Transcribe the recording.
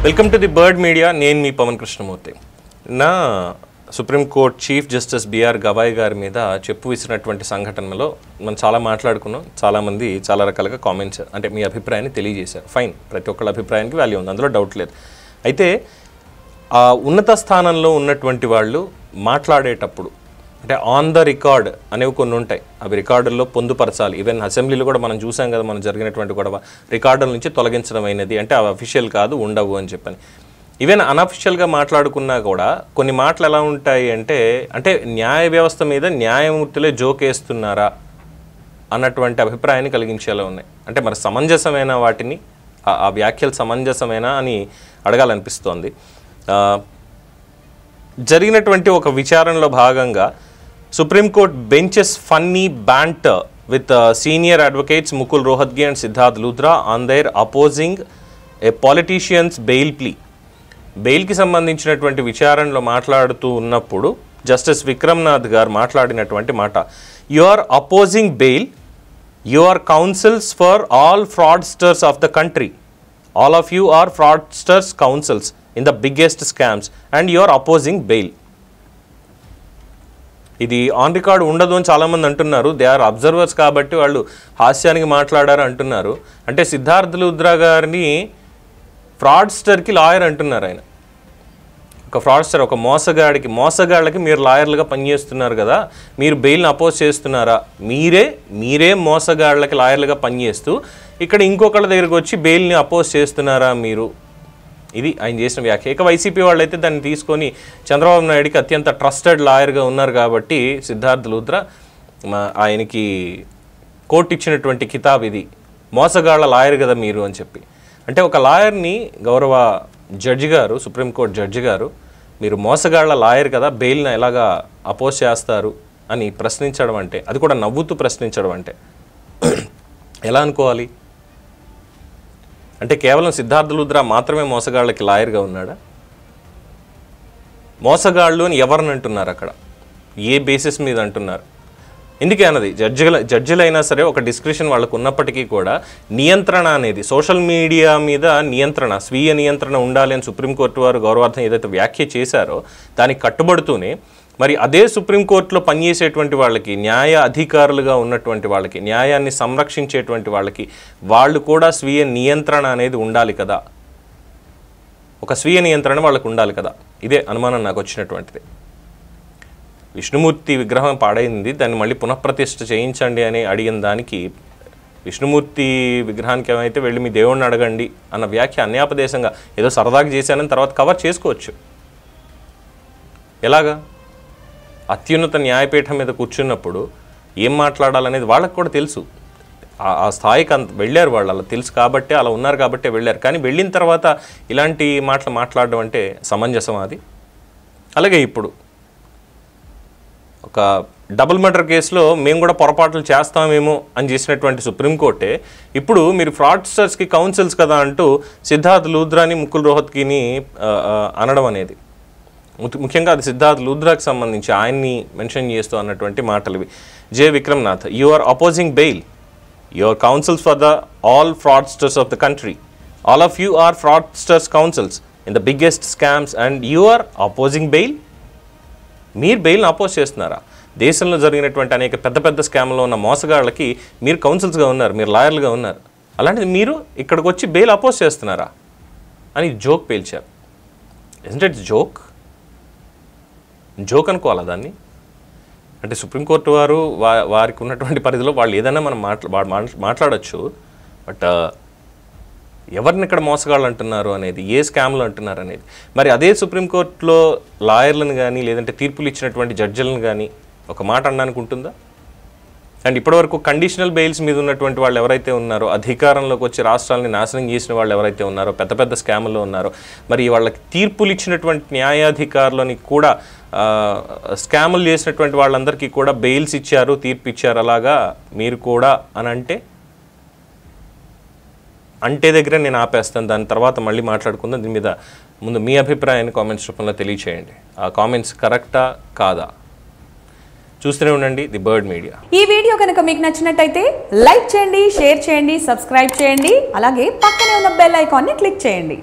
Welcome to the bird media. నేను మీ పవన్ కృష్ణమూర్తి. నా supreme court chief justice B R Gavai గారి మీద చెప్పు విసిరినటువంటి సంఘటనలో మనం చాలా మాట్లాడుకున్నాం. చాలామంది చాలా రకాలుగా కామెంట్స్ అంటే మీ అభిప్రాయాన్ని తెలియజేశారు. ఫైన్, ప్రతి ఒక్కళ్ళ అభిప్రాయానికి వాల్యూ ఉంది, అందులో డౌట్ లేదు. అయితే ఆ ఉన్నత స్థానంలో ఉన్నటువంటి వాళ్ళు మాట్లాడేటప్పుడు అంటే ఆన్ ద రికార్డ్ అనేవి కొన్ని ఉంటాయి. అవి రికార్డుల్లో పొందుపరచాలి. ఈవెన్ అసెంబ్లీలో కూడా మనం చూసాం కదా, మనం జరిగినటువంటి గొడవ రికార్డుల నుంచి తొలగించడం అయినది. అంటే అవి అఫీషియల్ కాదు, ఉండవు అని చెప్పని. ఈవెన్ అనఫిషియల్గా మాట్లాడుకున్నా కూడా కొన్ని మాటలు ఎలా ఉంటాయి అంటే న్యాయ వ్యవస్థ మీద న్యాయమూర్తులే జోకేస్తున్నారా అన్నటువంటి అభిప్రాయాన్ని కలిగించేలా ఉన్నాయి. అంటే మరి సమంజసమైన వాటిని ఆ వ్యాఖ్యలు సమంజసమేనా అని అడగాలనిపిస్తోంది. జరిగినటువంటి ఒక విచారణలో భాగంగా supreme court benches funny banter with senior advocates Mukul Rohatgi and Siddharth Luthra on their opposing A politicians bail plea. బెయిల్కి సంబంధించినటువంటి విచారణలో మాట్లాడుతూ ఉన్నప్పుడు జస్టిస్ విక్రమ్నాథ్ గారు మాట్లాడినటువంటి మాట, you are opposing bail, you are councils for all fraudsters of the country, all of you are fraudsters councils in the biggest scams and you are opposing bail. ఇది on record ఉండదు అని చాలామంది అంటున్నారు. They are observers కాబట్టి వాళ్ళు హాస్యానికి మాట్లాడారు అంటున్నారు. అంటే సిద్ధార్థ్ లూథ్రా గారిని ఫ్రాడ్స్టర్కి లాయర్ అంటున్నారు. ఆయన ఒక ఫ్రాడ్స్టర్, ఒక మోసగాళ్ళకి మీరు లాయర్లుగా పనిచేస్తున్నారు కదా, మీరు బెయిల్ని అపోజ్ చేస్తున్నారా? మీరే మోసగాళ్ళకి లాయర్లుగా పనిచేస్తూ ఇక్కడ ఇంకొకళ్ళ దగ్గరికి వచ్చి బెయిల్ని అపోజ్ చేస్తున్నారా మీరు? ఇది ఆయన చేసిన వ్యాఖ్య. ఇక వైసీపీ వాళ్ళు అయితే దాన్ని తీసుకొని చంద్రబాబు నాయుడికి అత్యంత ట్రస్టెడ్ లాయర్గా ఉన్నారు కాబట్టి సిద్ధార్థ్ లూథ్రా ఆయనకి కోర్టు ఇచ్చినటువంటి కితాబ్ ఇది, మోసగాళ్ళ లాయర్ కదా మీరు అని చెప్పి. అంటే ఒక లాయర్ని గౌరవ జడ్జి గారు, సుప్రీంకోర్టు జడ్జి గారు, మీరు మోసగాళ్ళ లాయర్ కదా, బెయిల్ని ఎలాగా అపోజ్ చేస్తారు అని ప్రశ్నించడం అంటే, అది కూడా నవ్వుతూ ప్రశ్నించడం అంటే ఎలా అనుకోవాలి? అంటే కేవలం సిద్ధార్థ్ లూథ్రా మాత్రమే మోసగాళ్ళకి లాయర్గా ఉన్నాడా? మోసగాళ్ళు అని ఎవరిని అంటున్నారు అక్కడ? ఏ బేసిస్ మీద అంటున్నారు? ఎందుకే అన్నది జడ్జిలైనా సరే ఒక డిస్క్రిప్షన్ వాళ్ళకు ఉన్నప్పటికీ కూడా నియంత్రణ అనేది, సోషల్ మీడియా మీద నియంత్రణ, స్వీయ నియంత్రణ ఉండాలి అని సుప్రీంకోర్టు వారు గౌరవార్థం ఏదైతే వ్యాఖ్య చేశారో దానికి కట్టుబడుతూనే మరి అదే సుప్రీంకోర్టులో పనిచేసేటువంటి వాళ్ళకి, న్యాయ అధికారులుగా ఉన్నటువంటి వాళ్ళకి, న్యాయాన్ని సంరక్షించేటువంటి వాళ్ళకి వాళ్ళు కూడా స్వీయ నియంత్రణ అనేది ఉండాలి కదా, ఒక స్వీయ నియంత్రణ వాళ్ళకు ఉండాలి కదా. ఇదే అనుమానం నాకు వచ్చినటువంటిది. విష్ణుమూర్తి విగ్రహం పాడైంది, దాన్ని మళ్ళీ పునఃప్రతిష్ఠ చేయించండి అని అడిగిన దానికి విష్ణుమూర్తి విగ్రహానికి ఏమైతే వెళ్ళి మీ దేవుణ్ణి అడగండి అన్న వ్యాఖ్య అన్యాపదేశంగా ఏదో సరదాగా చేశానని తర్వాత కవర్ చేసుకోవచ్చు. ఎలాగా? అత్యున్నత న్యాయపీఠం మీద కూర్చున్నప్పుడు ఏం మాట్లాడాలనేది వాళ్ళకు కూడా తెలుసు. ఆ స్థాయికి వెళ్ళారు వాళ్ళు, అలా తెలుసు కాబట్టి, అలా ఉన్నారు కాబట్టి వెళ్ళారు. కానీ వెళ్ళిన తర్వాత ఇలాంటి మాటలు మాట్లాడడం అంటే సమంజసం అది? అలాగే ఇప్పుడు ఒక డబుల్ మర్డర్ కేసులో మేము కూడా పొరపాట్లు చేస్తామేమో అని చేసినటువంటి సుప్రీంకోర్టే ఇప్పుడు మీరు ఫ్రాడ్స్టర్స్కి కౌన్సిల్స్ కదా అంటూ సిద్ధార్థ్ లూథ్రాని, ముకుల్ రోహత్గిని అనడం అనేది, ముఖ్యంగా అది సిద్ధార్థ్ లూథ్రాకి సంబంధించి ఆయన్ని మెన్షన్ చేస్తూ అన్నటువంటి మాటలు ఇవి. జే Vikram Nath, you are opposing bail, your councils for the all fraudsters of the country, all of you are fraudsters councils in the biggest scams and you are opposing bail. మీరు బెయిల్ని అపోజ్ చేస్తున్నారా? దేశంలో జరిగినటువంటి అనేక పెద్ద పెద్ద స్కామ్లో ఉన్న మోసగాళ్ళకి మీరు కౌన్సిల్స్గా ఉన్నారు, మీరు లాయర్లుగా ఉన్నారు. అలాంటిది మీరు ఇక్కడికి వచ్చి బెయిల్ అపోజ్ చేస్తున్నారా అని జోక్ పేల్చారు. ఇస్ంట్ ఇట్ జోక్ అనుకోవాలా దాన్ని? అంటే సుప్రీంకోర్టు వారు వారికి ఉన్నటువంటి పరిధిలో వాళ్ళు ఏదైనా మనం మాట్లాడచ్చు. బట్ ఎవరిని ఇక్కడ మోసగాళ్ళు అంటున్నారు అనేది, ఏ స్కామ్లు అంటున్నారు అనేది, మరి అదే సుప్రీంకోర్టులో లాయర్లను కానీ లేదంటే తీర్పులు ఇచ్చినటువంటి జడ్జిలను కానీ ఒక మాట అనడానికి ఉంటుందా? అండ్ ఇప్పటివరకు కండిషనల్ బెయిల్స్ మీద ఉన్నటువంటి వాళ్ళు ఎవరైతే ఉన్నారో, అధికారంలోకి వచ్చి రాష్ట్రాలని నాశనం చేసిన వాళ్ళు ఎవరైతే ఉన్నారో, పెద్ద పెద్ద స్కాముల్లో ఉన్నారో, మరి వాళ్ళకి తీర్పులు ఇచ్చినటువంటి న్యాయాధికారులని కూడా స్కాములు చేసినటువంటి వాళ్ళందరికీ కూడా బెయిల్స్ ఇచ్చారు, తీర్పు ఇచ్చారు. అలాగా మీరు కూడా అని అంటే దగ్గర నేను ఆపేస్తాను, దాని తర్వాత మళ్ళీ మాట్లాడుకుందాం. దీని మీద ముందు మీ అభిప్రాయాన్ని కామెంట్స్ రూపంలో తెలియచేయండి. ఆ కామెంట్స్ కరెక్టా కాదా చూస్తూనే ఉండండి ది బర్డ్ మీడియా. ఈ వీడియో కనుక మీకు నచ్చినట్టయితే లైక్ చేయండి, షేర్ చేయండి, సబ్స్క్రైబ్ చేయండి. అలాగే పక్కనే ఉన్న బెల్ ఐకాన్ని క్లిక్ చేయండి.